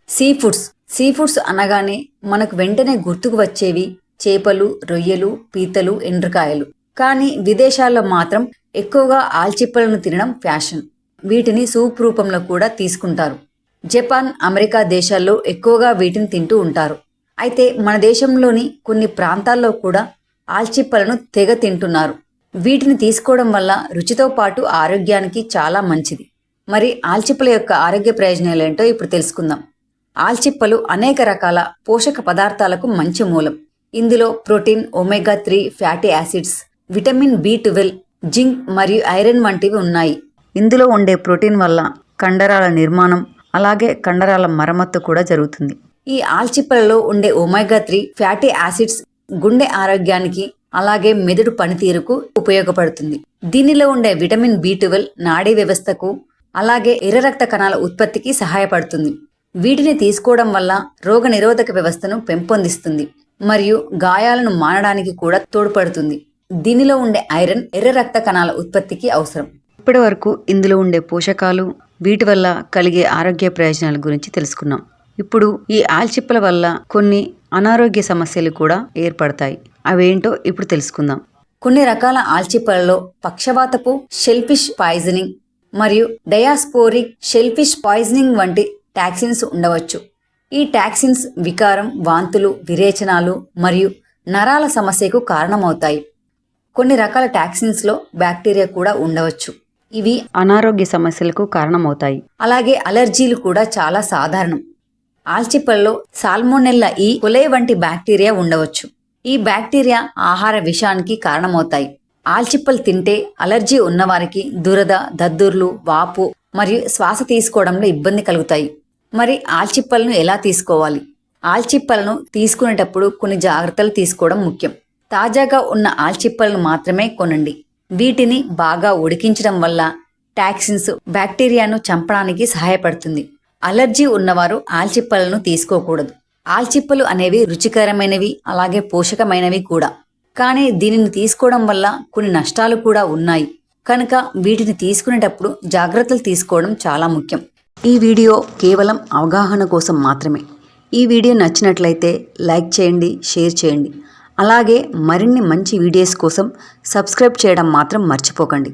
Sea foods అనగానే మనకు వెంటనే గుర్తుకు వచ్చేవి చేపలు, రొయ్యలు, పీతలు, ఎండ్రకాయలు. కానీ విదేశాల్లో మాత్రం ఎక్కువగా ఆల్చిప్పలను తినడం ఫ్యాషన్. వీటిని సూప్ రూపంలో కూడా తీసుకుంటారు. జపాన్, అమెరికా దేశాల్లో ఎక్కువగా వీటిని తింటూ ఉంటారు. అయితే మన దేశంలోని కొన్ని ప్రాంతాల్లో కూడా ఆల్చిప్పలను తెగ తింటున్నారు. వీటిని తీసుకోవడం వల్ల రుచితో పాటు ఆరోగ్యానికి చాలా మంచిది. మరి ఆల్చిప్పల యొక్క ఆరోగ్య ప్రయోజనాలు ఏంటో ఇప్పుడు తెలుసుకుందాం. ఆల్చిప్పలు అనేక రకాల పోషక పదార్థాలకు మంచి మూలం. ఇందులో protein, omega 3 fatty acids, vitamin B12, zinc మరియు ఐరన్ వంటివి ఉన్నాయి. ఇందులో ఉండే ప్రోటీన్ వల్ల కండరాల నిర్మాణం అలాగే కండరాల మరమ్మత్తు కూడా జరుగుతుంది. ఈ ఆల్చిప్పలలో ఉండే ఒమేగా 3 ఫ్యాటీ యాసిడ్స్ గుండె ఆరోగ్యానికి అలాగే మెదడు పనితీరుకు ఉపయోగపడుతుంది. దీనిలో ఉండే విటమిన్ B12 నాడీ వ్యవస్థకు అలాగే ఎర్ర రక్త కణాల ఉత్పత్తికి సహాయపడుతుంది. వీటిని తీసుకోవడం వల్ల రోగ నిరోధక వ్యవస్థను పెంపొందిస్తుంది మరియు గాయాలను మానడానికి కూడా తోడ్పడుతుంది. దీనిలో ఉండే ఐరన్ ఎర్ర రక్త కణాల ఉత్పత్తికి అవసరం. ఇప్పటి వరకు ఇందులో ఉండే పోషకాలు, వీటి వల్ల కలిగే ఆరోగ్య ప్రయోజనాల గురించి తెలుసుకున్నాం. ఇప్పుడు ఈ ఆల్చిప్పల వల్ల కొన్ని అనారోగ్య సమస్యలు కూడా ఏర్పడతాయి. అవేంటో ఇప్పుడు తెలుసుకుందాం. కొన్ని రకాల ఆల్చిప్పలలో పక్షవాతపు షెల్ఫిష్ పాయిజనింగ్ మరియు డయాస్పోరిక్ షెల్ఫిష్ పాయిజనింగ్ వంటి టాక్సిన్స్ ఉండవచ్చు. ఈ టాక్సిన్స్ వికారం, వాంతులు, విరేచనాలు మరియు నరాల సమస్యకు కారణమవుతాయి. కొన్ని రకాల టాక్సిన్స్లో బ్యాక్టీరియా కూడా ఉండవచ్చు. ఇవి అనారోగ్య సమస్యలకు కారణమవుతాయి. అలాగే అలర్జీలు కూడా చాలా సాధారణం. ఆల్చిప్పల్లో సాల్మోనెల్లా కొలే వంటి బ్యాక్టీరియా ఉండవచ్చు. ఈ బ్యాక్టీరియా ఆహార విషానికి కారణమవుతాయి. ఆల్చిప్పలు తింటే అలర్జీ ఉన్నవారికి దురద, దద్దుర్లు, వాపు మరియు శ్వాస తీసుకోవడంలో ఇబ్బంది కలుగుతాయి. మరి ఆల్చిప్పలను ఎలా తీసుకోవాలి? ఆల్చిప్పలను తీసుకునేటప్పుడు కొన్ని జాగ్రత్తలు తీసుకోవడం ముఖ్యం. తాజాగా ఉన్న ఆల్చిప్పలను మాత్రమే కొనండి. వీటిని బాగా ఉడికించడం వల్ల టాక్సిన్స్ బ్యాక్టీరియాను చంపడానికి సహాయపడుతుంది. అలర్జీ ఉన్నవారు ఆల్చిప్పలను తీసుకోకూడదు. ఆల్చిప్పలు అనేవి రుచికరమైనవి అలాగే పోషకమైనవి కూడా. కానీ దీనిని తీసుకోవడం వల్ల కొన్ని నష్టాలు కూడా ఉన్నాయి. కనుక వీటిని తీసుకునేటప్పుడు జాగ్రత్తలు తీసుకోవడం చాలా ముఖ్యం. ఈ వీడియో కేవలం అవగాహన కోసం మాత్రమే. ఈ వీడియో నచ్చినట్లయితే లైక్ చేయండి, షేర్ చేయండి. అలాగే మరిన్ని మంచి వీడియోస్ కోసం సబ్స్క్రైబ్ చేయడం మాత్రం మర్చిపోకండి.